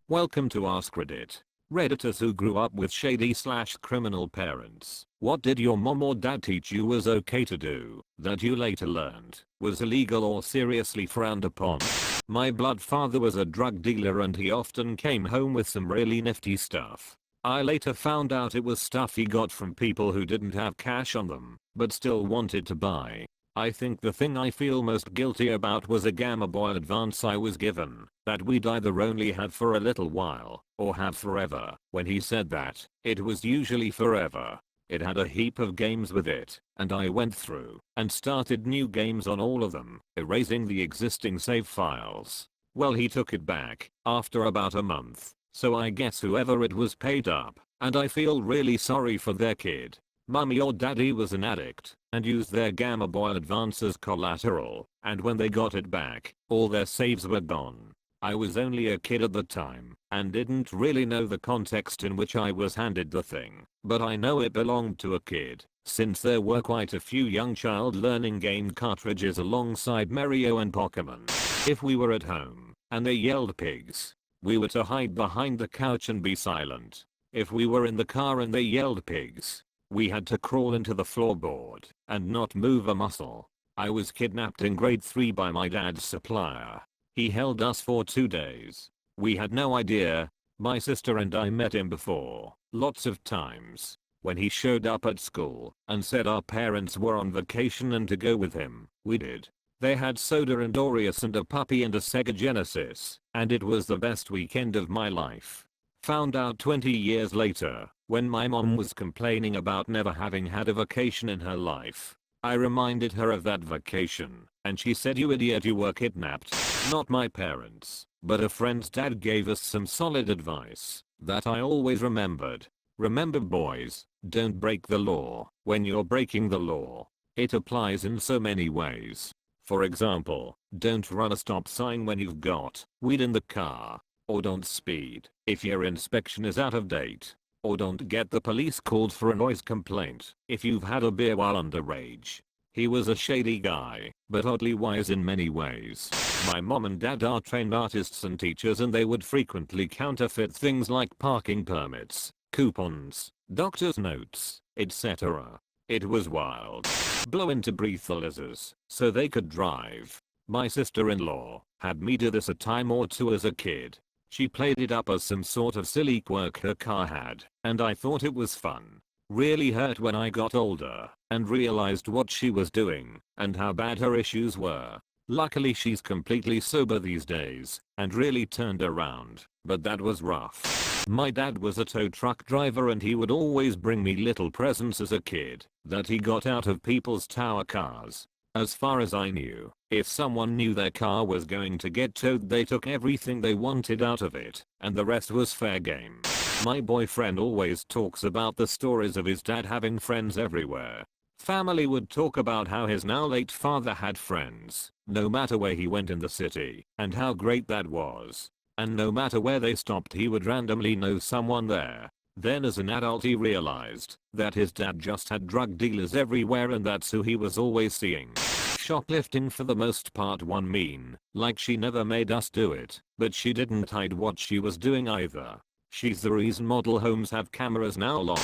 Welcome to AskReddit. Redditors who grew up with shady/criminal parents. What did your mom or dad teach you was okay to do that you later learned was illegal or seriously frowned upon? My blood father was a drug dealer and he often came home with some really nifty stuff. I later found out it was stuff he got from people who didn't have cash on them, but still wanted to buy. I think the thing I feel most guilty about was a Gamma Boy advance I was given that we'd either only have for a little while or have forever. When he said that, it was usually forever. It had a heap of games with it, and I went through and started new games on all of them, erasing the existing save files. Well, he took it back after about a month, so I guess whoever it was paid up, and I feel really sorry for their kid. Mummy or daddy was an addict and used their Gamma Boy advance as collateral, and when they got it back, all their saves were gone. I was only a kid at the time and didn't really know the context in which I was handed the thing, but I know it belonged to a kid, since there were quite a few young child learning game cartridges alongside Mario and Pokemon. If we were at home and they yelled pigs, we were to hide behind the couch and be silent. If we were in the car and they yelled pigs, we had to crawl into the floorboard and not move a muscle. I was kidnapped in grade 3 by my dad's supplier. He held us for 2 days. We had no idea. My sister and I met him before, lots of times. When he showed up at school and said our parents were on vacation and to go with him, we did. They had soda and Oreos and a puppy and a Sega Genesis, and it was the best weekend of my life. Found out 20 years later, when my mom was complaining about never having had a vacation in her life. I reminded her of that vacation, and she said, "You idiot, you were kidnapped." Not my parents, but a friend's dad gave us some solid advice that I always remembered. Remember boys, don't break the law when you're breaking the law. It applies in so many ways. For example, don't run a stop sign when you've got weed in the car. Or don't speed if your inspection is out of date. Or don't get the police called for a noise complaint if you've had a beer while underage. He was a shady guy, but oddly wise in many ways. My mom and dad are trained artists and teachers, and they would frequently counterfeit things like parking permits, coupons, doctor's notes, etc. It was wild. Blow into breathalyzers so they could drive. My sister-in-law had me do this a time or two as a kid. She played it up as some sort of silly quirk her car had, and I thought it was fun. Really hurt when I got older and realized what she was doing and how bad her issues were. Luckily she's completely sober these days and really turned around, but that was rough. My dad was a tow truck driver and he would always bring me little presents as a kid that he got out of people's tower cars. As far as I knew, if someone knew their car was going to get towed, they took everything they wanted out of it, and the rest was fair game. My boyfriend always talks about the stories of his dad having friends everywhere. Family would talk about how his now late father had friends, no matter where he went in the city, and how great that was. And no matter where they stopped, he would randomly know someone there. Then as an adult he realized that his dad just had drug dealers everywhere and that's who he was always seeing. Shoplifting for the most part. One mean, like she never made us do it, but she didn't hide what she was doing either. She's the reason model homes have cameras now. Lol.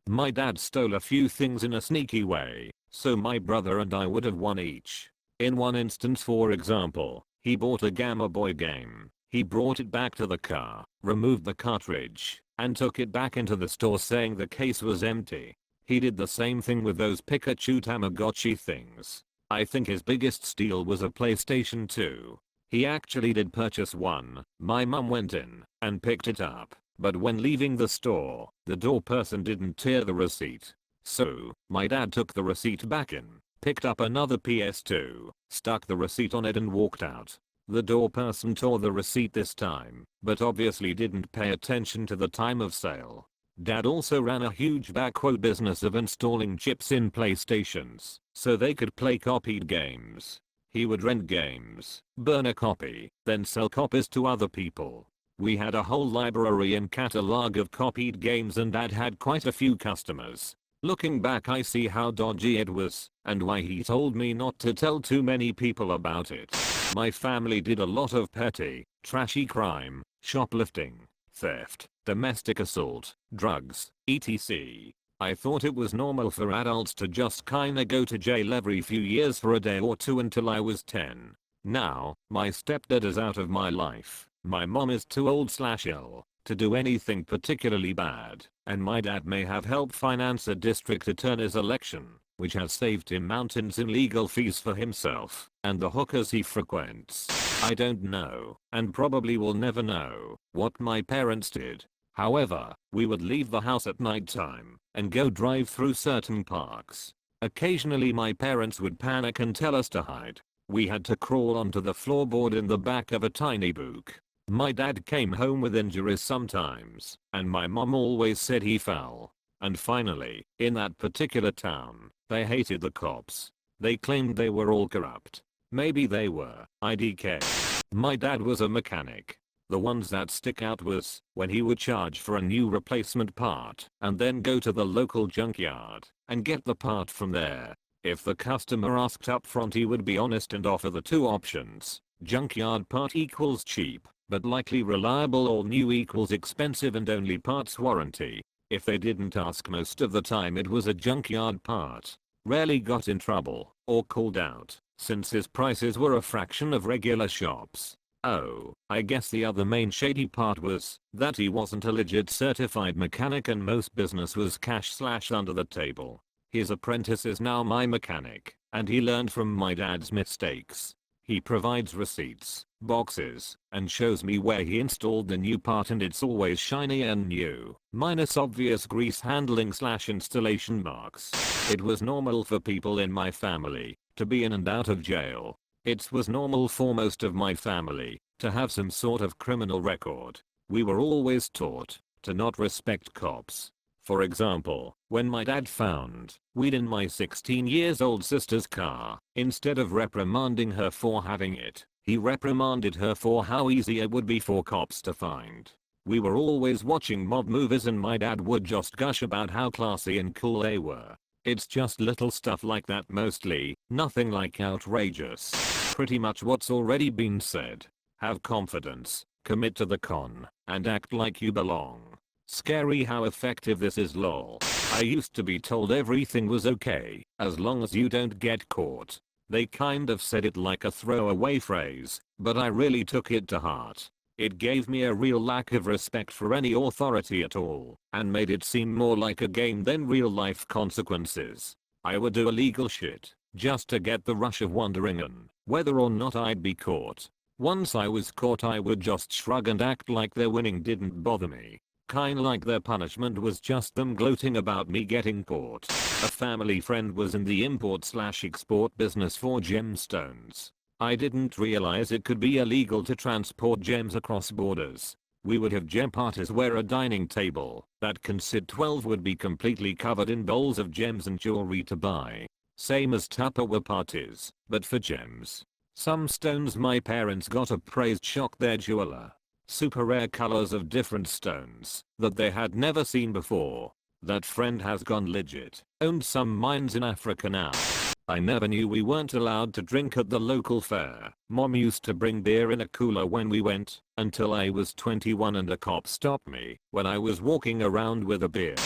My dad stole a few things in a sneaky way, so my brother and I would have won each. In one instance, for example, he bought a Gamma Boy game. He brought it back to the car, removed the cartridge, and took it back into the store saying the case was empty. He did the same thing with those Pikachu Tamagotchi things. I think his biggest steal was a PlayStation 2. He actually did purchase one. My mum went in and picked it up, but when leaving the store, the door person didn't tear the receipt. So, my dad took the receipt back in, picked up another PS2, stuck the receipt on it and walked out. The door person tore the receipt this time, but obviously didn't pay attention to the time of sale. Dad also ran a huge backroad business of installing chips in PlayStations so they could play copied games. He would rent games, burn a copy, then sell copies to other people. We had a whole library and catalog of copied games and Dad had quite a few customers. Looking back I see how dodgy it was and why he told me not to tell too many people about it. My family did a lot of petty trashy crime, shoplifting, theft, domestic assault, drugs, etc. I thought it was normal for adults to just kinda go to jail every few years for a day or two until I was 10. Now, my stepdad is out of my life. My mom is too old/ill to do anything particularly bad, and my dad may have helped finance a district attorney's election, which has saved him mountains in legal fees for himself and the hookers he frequents. I don't know, and probably will never know, what my parents did. However, we would leave the house at night time and go drive through certain parks. Occasionally my parents would panic and tell us to hide. We had to crawl onto the floorboard in the back of a tiny book. My dad came home with injuries sometimes, and my mom always said he fell. And finally, in that particular town, they hated the cops. They claimed they were all corrupt. Maybe they were. IDK. My dad was a mechanic. The ones that stick out was when he would charge for a new replacement part and then go to the local junkyard and get the part from there. If the customer asked up front, he would be honest and offer the two options. Junkyard part equals cheap, but likely reliable, or new equals expensive and only parts warranty. If they didn't ask, most of the time it was a junkyard part. Rarely got in trouble or called out, since his prices were a fraction of regular shops. Oh, I guess the other main shady part was that he wasn't a legit certified mechanic, and most business was cash/under the table. His apprentice is now my mechanic, and he learned from my dad's mistakes. He provides receipts, boxes, and shows me where he installed the new part, and it's always shiny and new, minus obvious grease handling/installation marks. It was normal for people in my family to be in and out of jail. It was normal for most of my family to have some sort of criminal record. We were always taught to not respect cops. For example, when my dad found weed in my 16-year-old sister's car, instead of reprimanding her for having it, he reprimanded her for how easy it would be for cops to find. We were always watching mob movies, and my dad would just gush about how classy and cool they were. It's just little stuff like that mostly, nothing like outrageous. Pretty much what's already been said. Have confidence, commit to the con, and act like you belong. Scary how effective this is, lol. I used to be told everything was okay, as long as you don't get caught. They kind of said it like a throwaway phrase, but I really took it to heart. It gave me a real lack of respect for any authority at all, and made it seem more like a game than real life consequences. I would do illegal shit, just to get the rush of wondering on whether or not I'd be caught. Once I was caught, I would just shrug and act like their winning didn't bother me. Kinda like their punishment was just them gloating about me getting caught. A family friend was in the import/export business for gemstones. I didn't realize it could be illegal to transport gems across borders. We would have gem parties where a dining table that can sit 12 would be completely covered in bowls of gems and jewelry to buy. Same as Tupperware parties, but for gems. Some stones my parents got appraised shocked their jeweler. Super rare colors of different stones that they had never seen before. That friend has gone legit, owned some mines in Africa now. I never knew we weren't allowed to drink at the local fair. Mom used to bring beer in a cooler when we went, until I was 21 and a cop stopped me when I was walking around with a beer.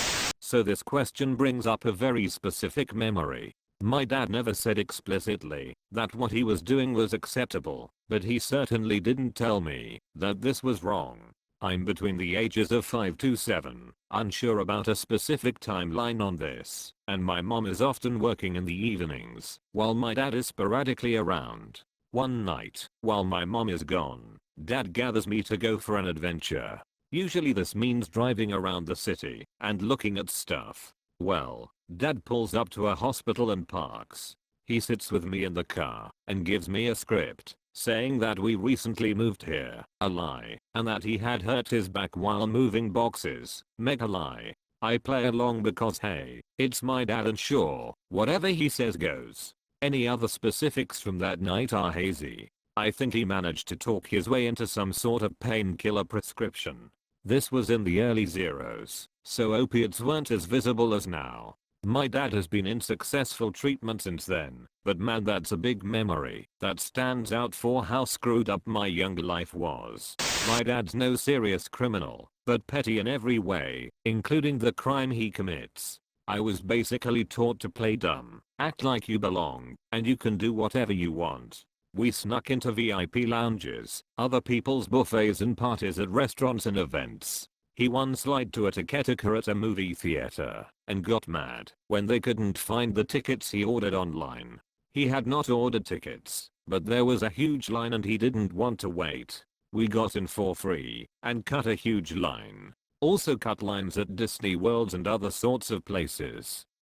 So this question brings up a very specific memory. My dad never said explicitly that what he was doing was acceptable, but he certainly didn't tell me that this was wrong. I'm between the ages of 5 to 7, unsure about a specific timeline on this, and my mom is often working in the evenings, while my dad is sporadically around. One night, while my mom is gone, dad gathers me to go for an adventure. Usually this means driving around the city and looking at stuff. Well, dad pulls up to a hospital and parks. He sits with me in the car and gives me a script, saying that we recently moved here, a lie, and that he had hurt his back while moving boxes, mega lie. I play along because hey, it's my dad and sure, whatever he says goes. Any other specifics from that night are hazy. I think he managed to talk his way into some sort of painkiller prescription. This was in the early zeros, so opiates weren't as visible as now. My dad has been in successful treatment since then, but man, that's a big memory that stands out for how screwed up my young life was. My dad's no serious criminal, but petty in every way, including the crime he commits. I was basically taught to play dumb, act like you belong, and you can do whatever you want. We snuck into VIP lounges, other people's buffets and parties at restaurants and events. He once lied to a ticketer at a movie theater and got mad when they couldn't find the tickets he ordered online. He had not ordered tickets, but there was a huge line and he didn't want to wait. We got in for free and cut a huge line. Also cut lines at Disney Worlds and other sorts of places.